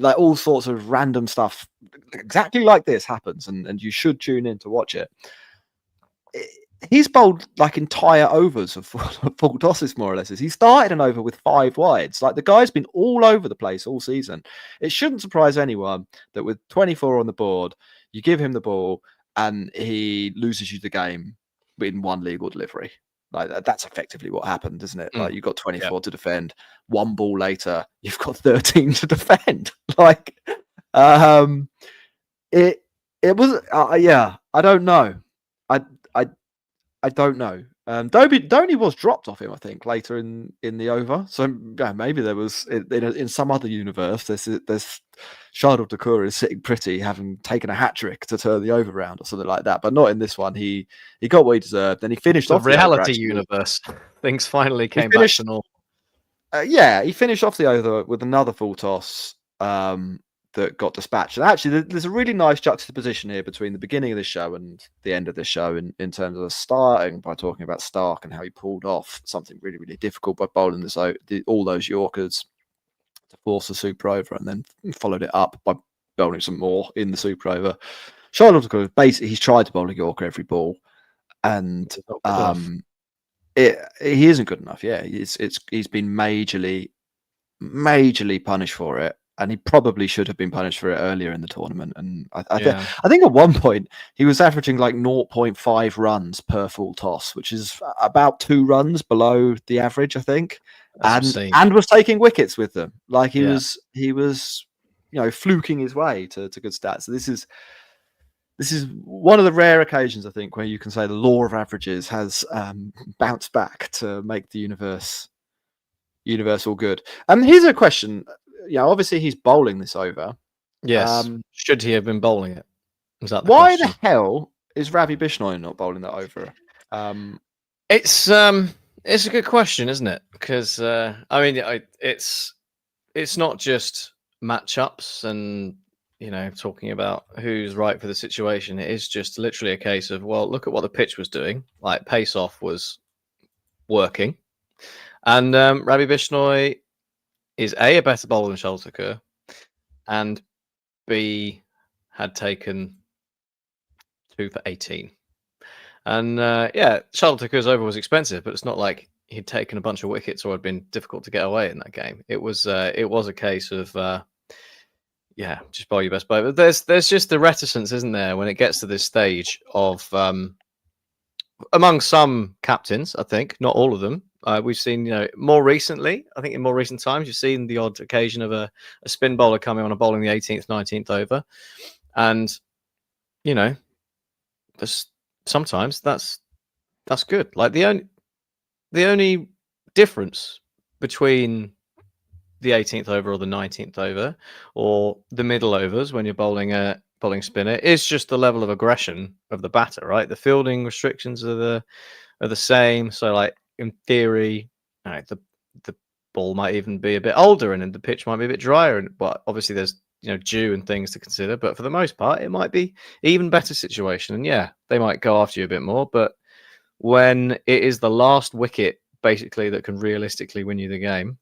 like all sorts of random stuff exactly like this happens, and you should tune in to watch it. He's bowled like entire overs of full tosses, more or less. He started an over with 5 wides. Like, the guy's been all over the place all season. It shouldn't surprise anyone that with 24 on the board, you give him the ball and he loses you the game in 1 legal delivery. Like, that's effectively what happened, isn't it? Like, you've got 24 to defend. 1 ball later, you've got 13 to defend. Like, it was I don't know. I don't know. Dhoni was dropped off him, I think, later in the over. So yeah, maybe there was in some other universe. There's Shardul Thakur is sitting pretty, having taken a hat trick to turn the over round or something like that, but not in this one. He got what he deserved, and he finished The off the over, reality actually. universe. Things finally came back finished- to normal. Yeah, he finished off the over with another full toss that got dispatched. And actually, there's a really nice juxtaposition here between the beginning of this show and the end of this show in terms of starting by talking about Starc and how he pulled off something really, really difficult by bowling all those Yorkers to force the super over, and then followed it up by bowling some more in the super over. Charlotte, basically, he's tried to bowl a Yorker every ball, and he isn't good enough. Yeah, he's been majorly punished for it, and he probably should have been punished for it earlier in the tournament. And I think at one point he was averaging like 0.5 runs per full toss, which is about 2 runs below the average, I think. And was taking wickets with them. Like he was fluking his way to good stats. So this is one of the rare occasions, I think, where you can say the law of averages has bounced back to make the universe all good. Here's a question. Obviously he's bowling this over. Yes. Should he have been bowling it? Is that why the hell is Ravi Bishnoi not bowling that over? It's a good question, isn't it? Because it's not just matchups and talking about who's right for the situation. It is just literally a case of, well, look at what the pitch was doing. Like pace off was working. And Ravi Bishnoi is A, better bowler than Shardul Thakur, and B, had taken 2 for 18. And Shardul Thakur's over was expensive, but it's not like he'd taken a bunch of wickets or had been difficult to get away in that game. It was a case of just bowl your best bowler. But there's just the reticence, isn't there, when it gets to this stage of among some captains, I think, not all of them. We've seen, more recently, I think in more recent times, you've seen the odd occasion of a spin bowler coming on and bowling the 18th, 19th over. And, sometimes that's good. Like the only difference between the 18th over or the 19th over or the middle overs when you're bowling a spinner is just the level of aggression of the batter, right? The fielding restrictions are the same. So, like in theory, the ball might even be a bit older and the pitch might be a bit drier, but obviously there's dew and things to consider. But for the most part, it might be even better situation. And they might go after you a bit more. But when it is the last wicket basically that can realistically win you the game,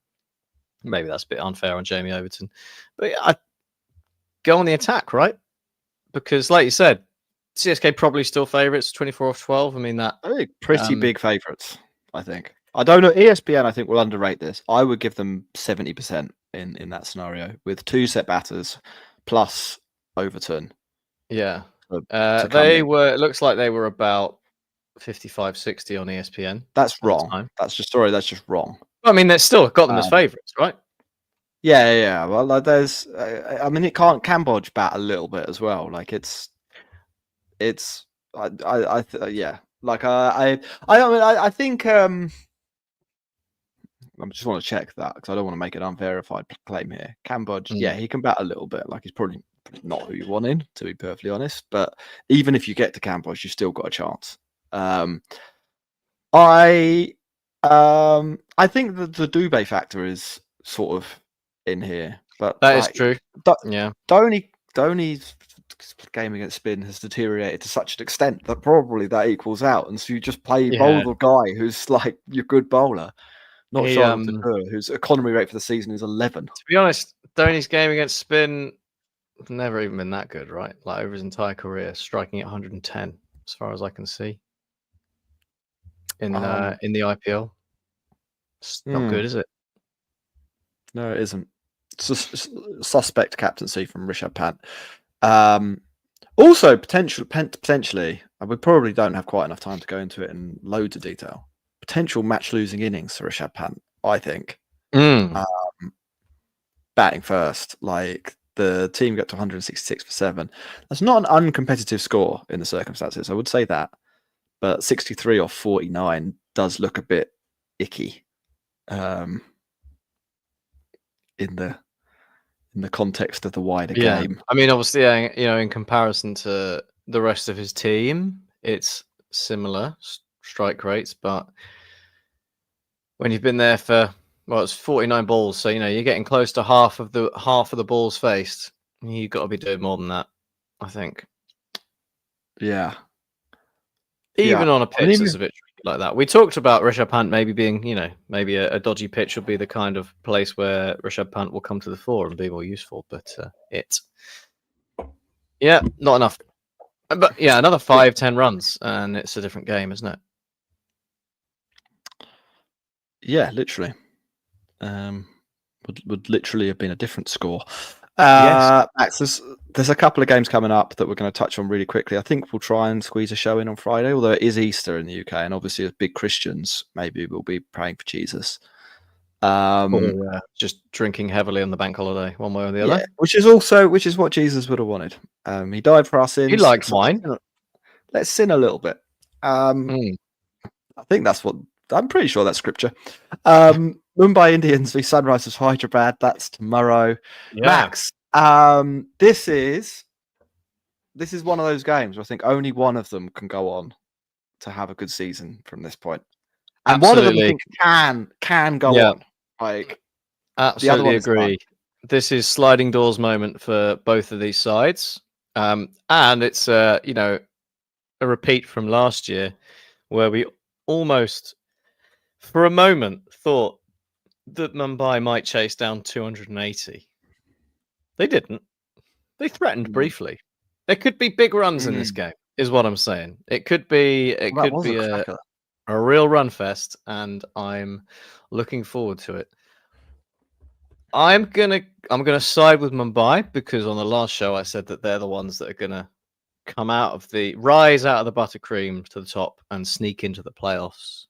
maybe that's a bit unfair on Jamie Overton, but I go on the attack, right? Because, like you said, CSK probably still favourites, 24 off 12. I mean, I think pretty big favourites, I think. I don't know. ESPN, I think, will underrate this. I would give them 70% in that scenario with 2 set batters plus Overton. Yeah. It looks like they were about 55, 60 on ESPN. That's wrong. That's just wrong. I mean, they've still got them as favourites, right? Yeah. Well, like, there's, I mean, Cambodge bat a little bit as well. Like it's, yeah. Like I think I just want to check that because I don't want to make an unverified claim here. Cambodge, he can bat a little bit. Like he's probably not who you want in, to be perfectly honest. But even if you get to Cambodge, you've still got a chance. I think the Dubé factor is sort of in here, but that is true. Dhoni's game against spin has deteriorated to such an extent that probably that equals out, and so you just bowl the guy who's like your good bowler, not Shardul Thakur, whose economy rate for the season is 11. To be honest, Dhoni's game against spin never even been that good, right? Like over his entire career, striking at 110, as far as I can see. In the IPL, it's not good, is it? No, it isn't. Suspect captaincy from Rishabh Pant. Also, potentially, we probably don't have quite enough time to go into it in loads of detail. Potential match-losing innings for Rishabh Pant, I think. Batting first, like the team got to 166 for 7. That's not an uncompetitive score in the circumstances. I would say that, but 63 or 49 does look a bit icky in the context of the wider game. I mean, obviously, in comparison to the rest of his team, it's similar strike rates, but when you've been there for it's 49 balls, so you're getting close to half of the balls faced. You've got to be doing more than that, I think. Yeah. Even on a pitch that's a bit tricky like that. We talked about Rishabh Pant maybe being, maybe a dodgy pitch would be the kind of place where Rishabh Pant will come to the fore and be more useful, but not enough. But another 5-10 runs and it's a different game, isn't it? Yeah, literally. Would literally have been a different score. Yes. Max, there's a couple of games coming up that we're going to touch on really quickly. I think we'll try and squeeze a show in on Friday, although it is Easter in the UK, and obviously as big Christians, maybe we'll be praying for Jesus. Just drinking heavily on the bank holiday, one way or the other. Which is what Jesus would have wanted. He died for our sins. He liked wine. Let's sin a little bit. I think I'm pretty sure that's scripture. Mumbai Indians v Sunrisers Hyderabad. That's tomorrow. Yeah. Max, this is one of those games where I think only one of them can go on to have a good season from this point, and Absolutely. one of them I think can go on. Like, absolutely agree. This is sliding doors moment for both of these sides, and it's a repeat from last year where we almost, for a moment, thought that Mumbai might chase down 280. They didn't. They threatened briefly. There could be big runs in this game, is what I'm saying. It could be a real run fest, and I'm looking forward to it. I'm gonna side with Mumbai because on the last show I said that they're the ones that are gonna rise out of the buttercream to the top and sneak into the playoffs.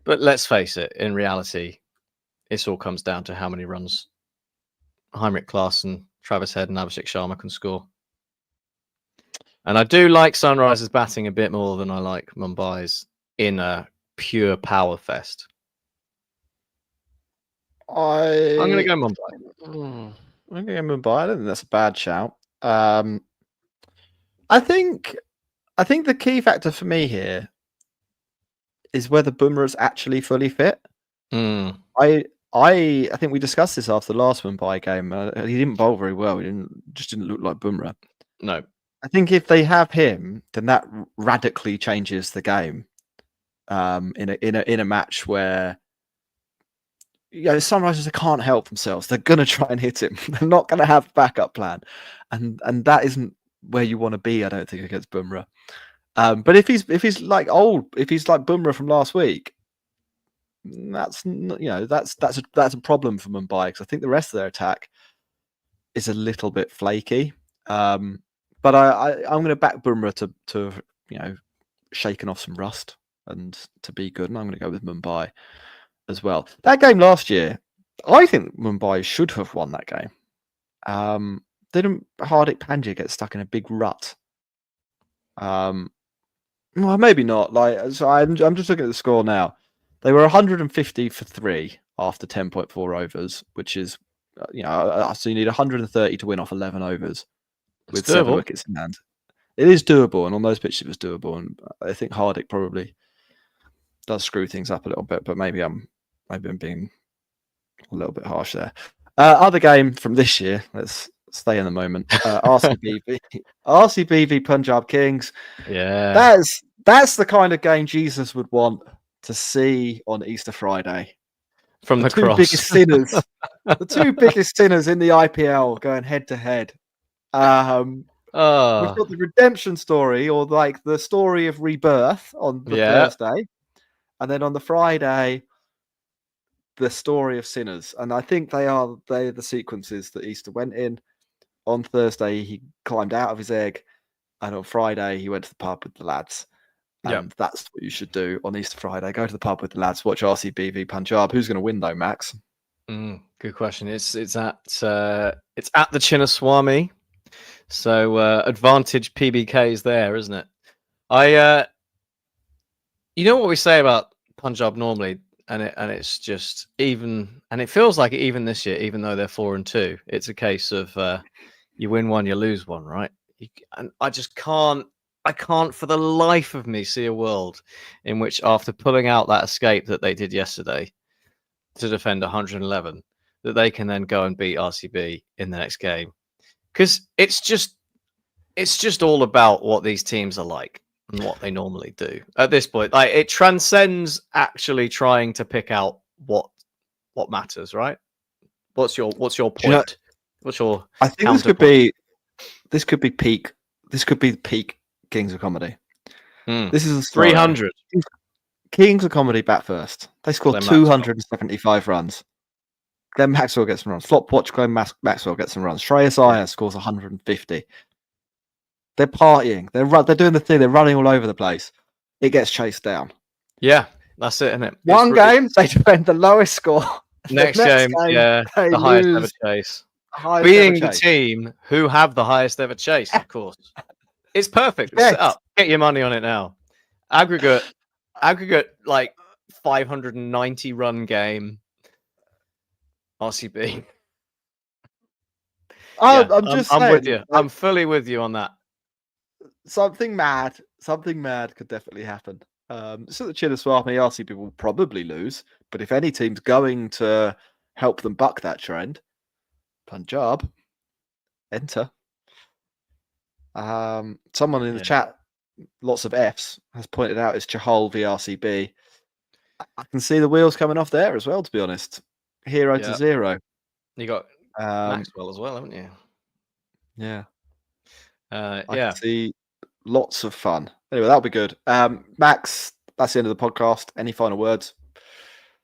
But let's face it, in reality, it all comes down to how many runs Heinrich Klaassen, Travis Head, and Abhishek Sharma can score. And I do like Sunrisers batting a bit more than I like Mumbai's in a pure power fest. I'm going to go Mumbai. I'm going to go Mumbai. I don't think that's a bad shout. I think the key factor for me here is whether Bumrah's actually fully fit. I think we discussed this after the last Mumbai game. He didn't bowl very well. He just didn't look like Bumrah. No. I think if they have him, then that radically changes the game. In a match where Sunrisers can't help themselves. They're going to try and hit him. They're not going to have a backup plan, and that isn't where you want to be. I don't think against Bumrah. But if he's like Bumrah from last week, that's a problem for Mumbai because I think the rest of their attack is a little bit flaky. But I'm going to back Bumrah to shaking off some rust and to be good, and I'm going to go with Mumbai as well. That game last year, I think Mumbai should have won that game. Didn't Hardik Pandya get stuck in a big rut? Well, maybe not. So I'm just looking at the score now. They were 150 for 3 after 10.4 overs, which is, so you need 130 to win off 11 overs with 7 wickets in hand. It is doable, and on those pitches it was doable. And I think Hardik probably does screw things up a little bit, but maybe I'm being a little bit harsh there. Other game from this year. Let's stay in the moment. RCB v Punjab Kings. Yeah, that's the kind of game Jesus would want to see on Easter Friday. From the two cross. biggest sinners, the two biggest sinners in the IPL going head to head. We've got the redemption story, or like the story of rebirth on the Thursday, and then on the Friday, the story of sinners. And I think they're the sequences that Easter went in. On Thursday, he climbed out of his egg, and on Friday, he went to the pub with the lads. And that's what you should do on Easter Friday. Go to the pub with the lads, watch RCB v Punjab. Who's going to win though, Max? Good question. It's at the Chinnaswamy, so advantage PBK is there, isn't it? You know what we say about Punjab normally, and it's just even, and it feels like it even this year, even though they're 4-2, it's a case of you win one, you lose one, right? And I just can't. I can't for the life of me see a world in which, after pulling out that escape that they did yesterday to defend 111, that they can then go and beat RCB in the next game. Because it's just all about what these teams are like and what they normally do at this point. Like, it transcends actually trying to pick out what matters, right? What's your point? You know, What's your I think this could be peak. This could be the peak Kings of comedy. This is a 300. Kings of comedy bat first. They scored 275 runs. Glenn Maxwell gets some runs. Flop watch Glenn Maxwell gets some runs. Shreyas Iyer scores 150. They're partying. They're doing the thing. They're running all over the place. It gets chased down. Yeah, that's it, isn't it? One game, they defend the lowest score. Next game, yeah, the highest ever chase. Being the team who have the highest ever chase, of course. It's perfect. It's set up. Get your money on it now. Aggregate, like 590 run game. RCB. I'm with you. I'm fully with you on that. Something mad could definitely happen. So the Chinnaswamy RCB will probably lose, but if any team's going to help them buck that trend, Punjab, enter. Someone in the chat, lots of Fs, has pointed out it's Chahal v RCB. I can see the wheels coming off there as well, to be honest. 0-0. You got Maxwell as well, haven't you? Yeah. I can see lots of fun. Anyway, that'll be good. Max, that's the end of the podcast. Any final words?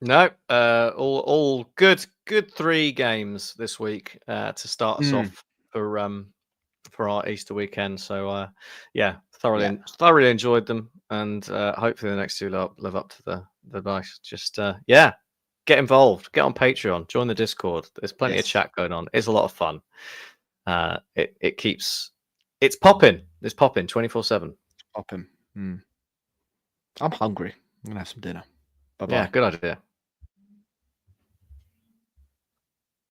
No. All good. Good 3 games this week to start us off for our Easter weekend. So thoroughly enjoyed them, and hopefully the next 2 live up to the advice. Just get involved, get on Patreon, join the Discord. There's plenty of chat going on. It's a lot of fun. It's popping 24/7. Popping. I'm hungry. I'm gonna have some dinner. Bye-bye. Yeah, good idea.